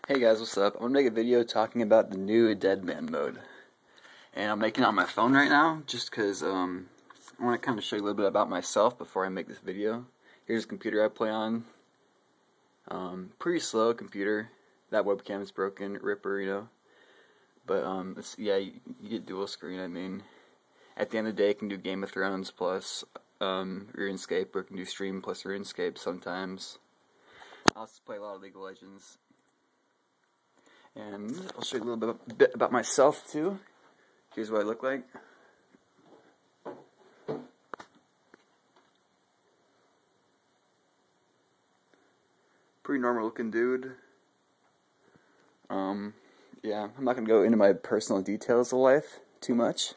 Hey guys, what's up? I'm gonna make a video talking about the new DeadMan mode. And I'm making it on my phone right now, just because I want to kind of show you a little bit about myself before I make this video. Here's the computer I play on. Pretty slow computer. That webcam is broken, ripper, you know. But you get dual screen. I mean, at the end of the day, it can do Game of Thrones plus Runescape, or it can do stream plus Runescape sometimes. I also play a lot of League of Legends. And I'll show you a little bit about myself too. Here's what I look like. Pretty normal looking dude. Yeah, I'm not gonna go into my personal details of life too much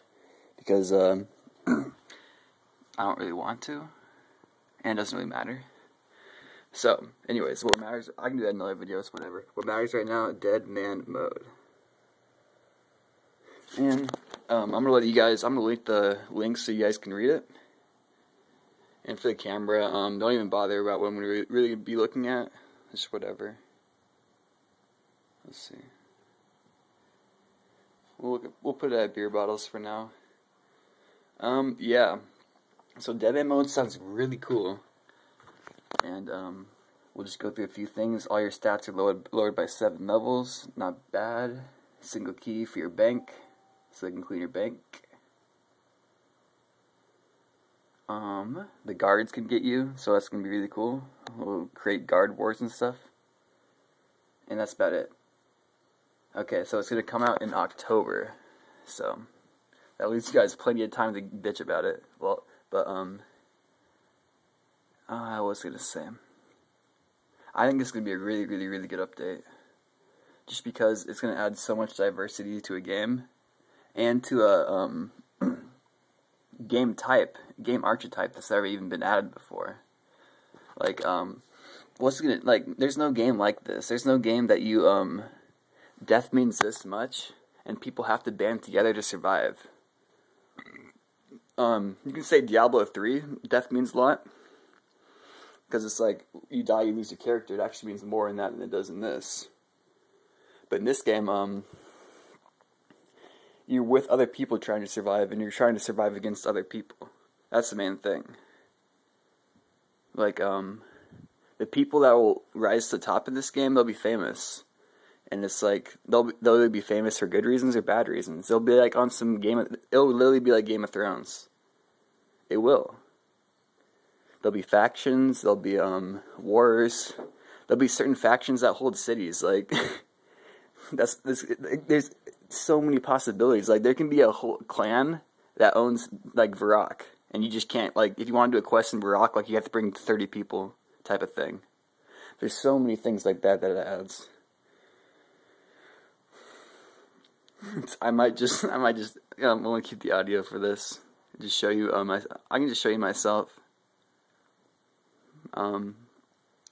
because I don't really want to, and it doesn't really matter. So, anyways, what matters, I can do that in other videos, whatever. What matters right now, DeadMan mode. And, I'm gonna link the links so you guys can read it. And for the camera, don't even bother about what I'm gonna really be looking at. Just whatever. Let's see. We'll put it at beer bottles for now. Yeah. So DeadMan mode sounds really cool. And we'll just go through a few things. All your stats are lowered by 7 levels. Not bad. Single key for your bank, so they can clean your bank. The guards can get you, so that's gonna be really cool. We'll create guard wars and stuff. And that's about it. Okay, so it's gonna come out in October. So that leaves you guys plenty of time to bitch about it. Well, but I was gonna say, I think it's gonna be a really, really, really good update. Just because it's gonna add so much diversity to a game, and to a game archetype that's never even been added before. Like, there's no game like this. There's no game that you death means this much, and people have to band together to survive. You can say Diablo 3, death means a lot. Because it's like, you die, you lose your character. It actually means more in that than it does in this. But in this game, you're with other people trying to survive, and you're trying to survive against other people. That's the main thing. Like, the people that will rise to the top in this game, they'll be famous. And it's like, they'll be famous for good reasons or bad reasons. They'll be like on some it'll literally be like Game of Thrones. It will. There'll be factions, there'll be wars, there'll be certain factions that hold cities. Like, there's so many possibilities. Like, there can be a whole clan that owns, like, Varrock, and you just can't, like, if you want to do a quest in Varrock, like, you have to bring 30 people, type of thing. There's so many things like that it adds. I might just, I'm gonna keep the audio for this. Just show you, I can just show you myself.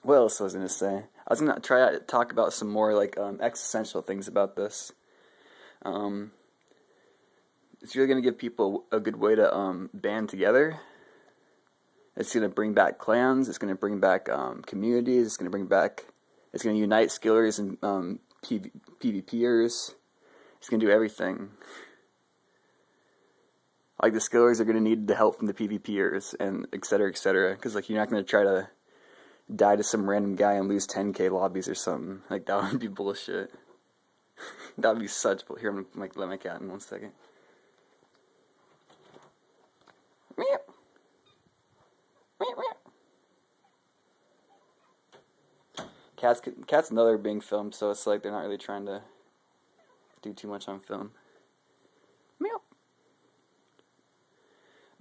What else was I gonna say? I was gonna try to talk about some more, like, existential things about this. It's really gonna give people a good way to, band together. It's gonna bring back clans, it's gonna bring back, communities, it's gonna unite skillers and, PvPers. It's gonna do everything. Like, the skillers are gonna need the help from the PvPers, and etc, etc. Because, like, you're not gonna try to die to some random guy and lose 10k lobbies or something. Like, that would be bullshit. That would be such bullshit. Here, I'm gonna let my cat in 1 second. Cats know they're being filmed, so it's like they're not really trying to do too much on film. Meow.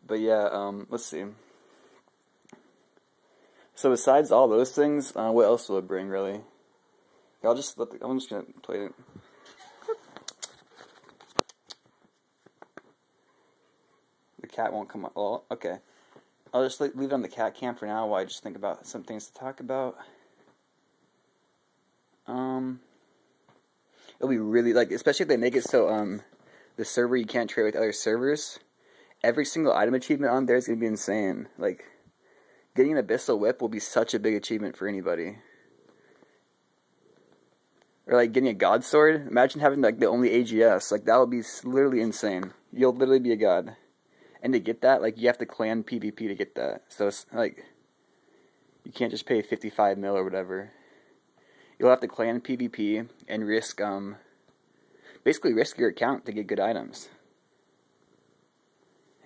But yeah, let's see. So besides all those things, what else will it bring, really? I'm just gonna play it. The cat won't come up. Well, okay. I'll just leave it on the cat cam for now while I just think about some things to talk about. It'll be really, like, especially if they make it so, the server you can't trade with other servers. Every single item achievement on there is gonna be insane. Like, getting an Abyssal Whip will be such a big achievement for anybody. Or like getting a god sword. Imagine having like the only AGS. Like that would be literally insane. You'll literally be a god. And to get that, like you have to clan PvP to get that. So it's like you can't just pay 55 mil or whatever. You'll have to clan PvP and risk basically risk your account to get good items.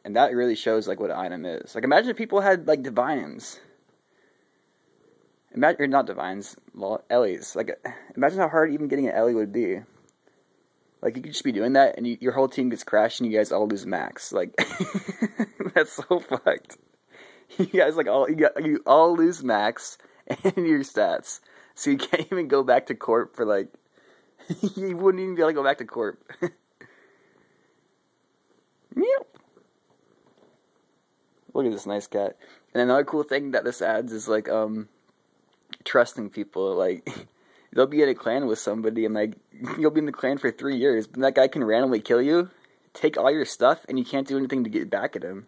And that really shows like what an item is. Like imagine if people had like divines. Imagine, or not divines, Ellies. Like imagine how hard even getting an Ellie would be. Like you could just be doing that and your whole team gets crashed and you guys all lose max. Like that's so fucked. You guys like you all lose max and your stats. So you can't even go back to corp for like you wouldn't even be able to go back to corp. Meow. Look at this nice cat. And another cool thing that this adds is like trusting people. Like they'll be in a clan with somebody and like you'll be in the clan for 3 years, but that guy can randomly kill you, take all your stuff, and you can't do anything to get back at him.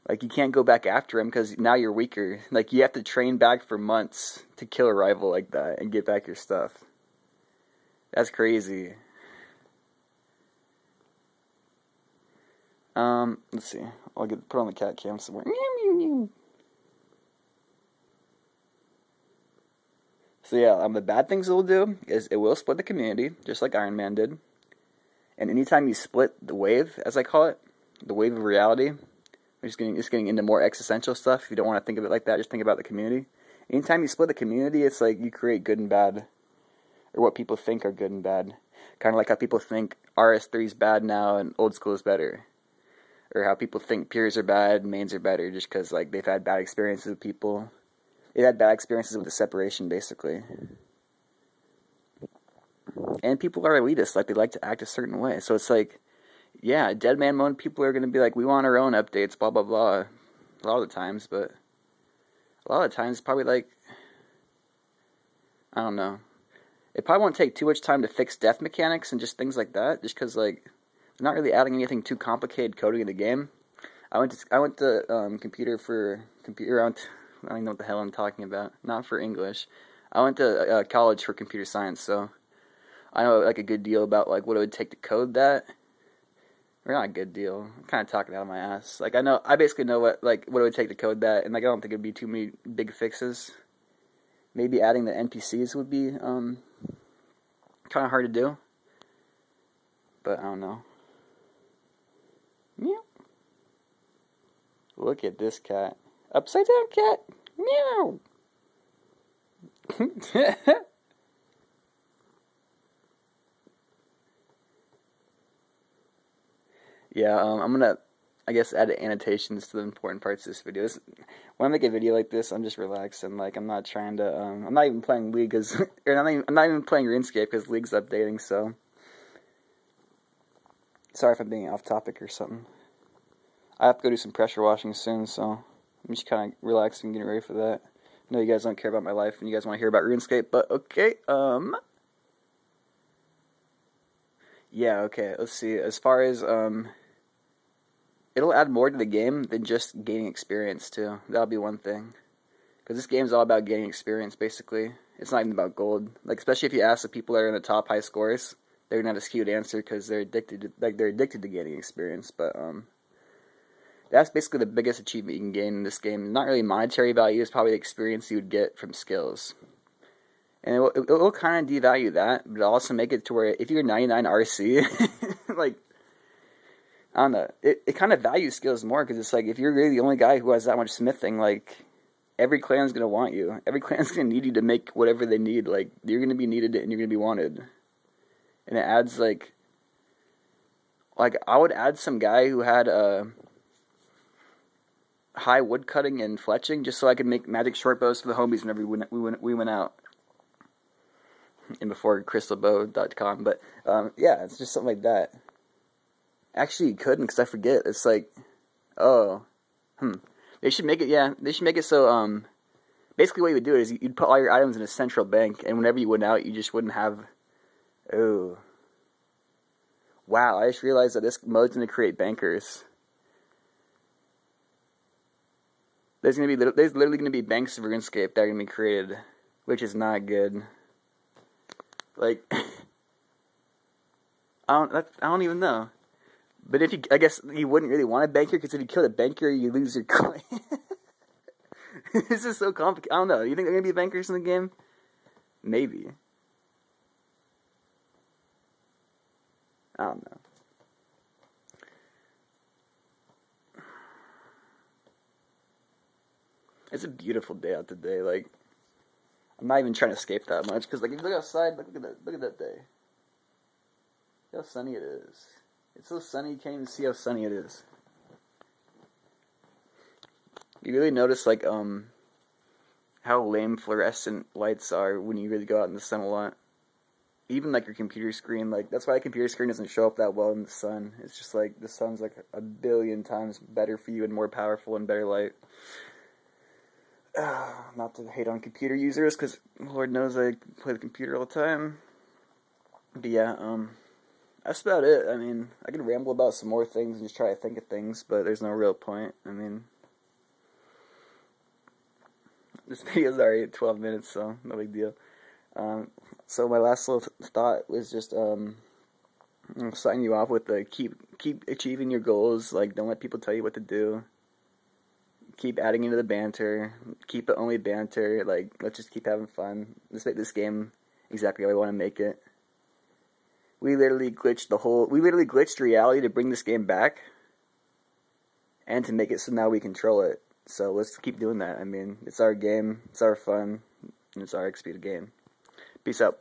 Like you can't go back after him because now you're weaker. Like you have to train back for months to kill a rival like that and get back your stuff. That's crazy. Let's see. I'll put on the cat cam somewhere. So yeah, the bad things it will do is it will split the community, just like Iron Man did. And anytime you split the wave, as I call it, the wave of reality, it's getting into more existential stuff. If you don't want to think of it like that, just think about the community. Anytime you split the community, it's like you create good and bad, or what people think are good and bad. Kind of like how people think RS3 is bad now and old school is better. Or how people think peers are bad and mains are better just because like they've had bad experiences with people. They've had bad experiences with the separation, basically. And people are elitist, like they like to act a certain way. So it's like, yeah, DeadMan mode, people are going to be like, we want our own updates, blah, blah, blah. A lot of the times, but a lot of the times, probably like, I don't know. It probably won't take too much time to fix death mechanics and just things like that, just because like, they're not really adding anything too complicated coding in the game. I went to computer. I don't even know what the hell I'm talking about. Not for English. I went to college for computer science, so I know like a good deal about like what it would take to code that. Or not a good deal. I'm kind of talking out of my ass. Like I basically know what it would take to code that, and like I don't think it'd be too many big fixes. Maybe adding the NPCs would be kind of hard to do, but I don't know. Meow. Look at this cat. Upside down cat. Meow. Yeah, I'm gonna, I guess, add annotations to the important parts of this video. When I make a video like this, I'm just relaxing. Like, I'm not trying to, I'm not even playing League, I'm not even playing RuneScape because League's updating, so. Sorry if I'm being off topic or something. I have to go do some pressure washing soon, so I'm just kind of relaxing and getting ready for that. I know you guys don't care about my life and you guys want to hear about RuneScape, but okay, yeah, okay, let's see. As far as, it'll add more to the game than just gaining experience, too. That'll be one thing. Because this game's all about gaining experience, basically. It's not even about gold. Like, especially if you ask the people that are in the top high scores, they're going to have a skewed answer because they're addicted to gaining experience. But, that's basically the biggest achievement you can gain in this game. Not really monetary value, it's probably the experience you would get from skills. And it will kind of devalue that, but it'll also make it to where if you're 99 RC, like, I don't know, it kind of values skills more, because it's like, if you're really the only guy who has that much smithing, like, every clan's going to want you. Every clan's going to need you to make whatever they need. Like, you're going to be needed and you're going to be wanted. And it adds, like, I would add some guy who had high wood cutting and fletching, just so I could make magic short bows for the homies whenever we went out. And before crystalbow.com, but yeah, it's just something like that. Actually, you couldn't, because I forget. It's like, they should make it. Yeah, they should make it so. Basically, what you would do is you'd put all your items in a central bank, and whenever you went out, you just wouldn't have. Oh, wow! I just realized that this mode's going to create bankers. There's literally going to be banks of RuneScape that are going to be created, which is not good. Like, I don't even know. But if you, I guess you wouldn't really want a banker, because if you kill a banker, you lose your coin. This is so complicated. I don't know. You think there are gonna be bankers in the game? Maybe. I don't know. It's a beautiful day out today. Like, I'm not even trying to escape that much, because like, if you look outside, look at that day. Look how sunny it is. It's so sunny you can't even see how sunny it is. You really notice like how lame fluorescent lights are when you really go out in the sun a lot. Even like your computer screen, like that's why a computer screen doesn't show up that well in the sun. It's just like the sun's like a billion times better for you and more powerful and better light. Not to hate on computer users, because Lord knows I play the computer all the time. But yeah, that's about it. I mean, I could ramble about some more things and just try to think of things, but there's no real point. I mean, this video's already at 12 minutes, so no big deal. So my last little thought was just signing you off with the keep achieving your goals. Like, don't let people tell you what to do. Keep adding into the banter. Keep it only banter. Like, let's just keep having fun. Let's make this game exactly how we want to make it. We literally glitched reality to bring this game back, and to make it so now we control it. So let's keep doing that. I mean, it's our game, it's our fun, and it's our XP game. Peace out.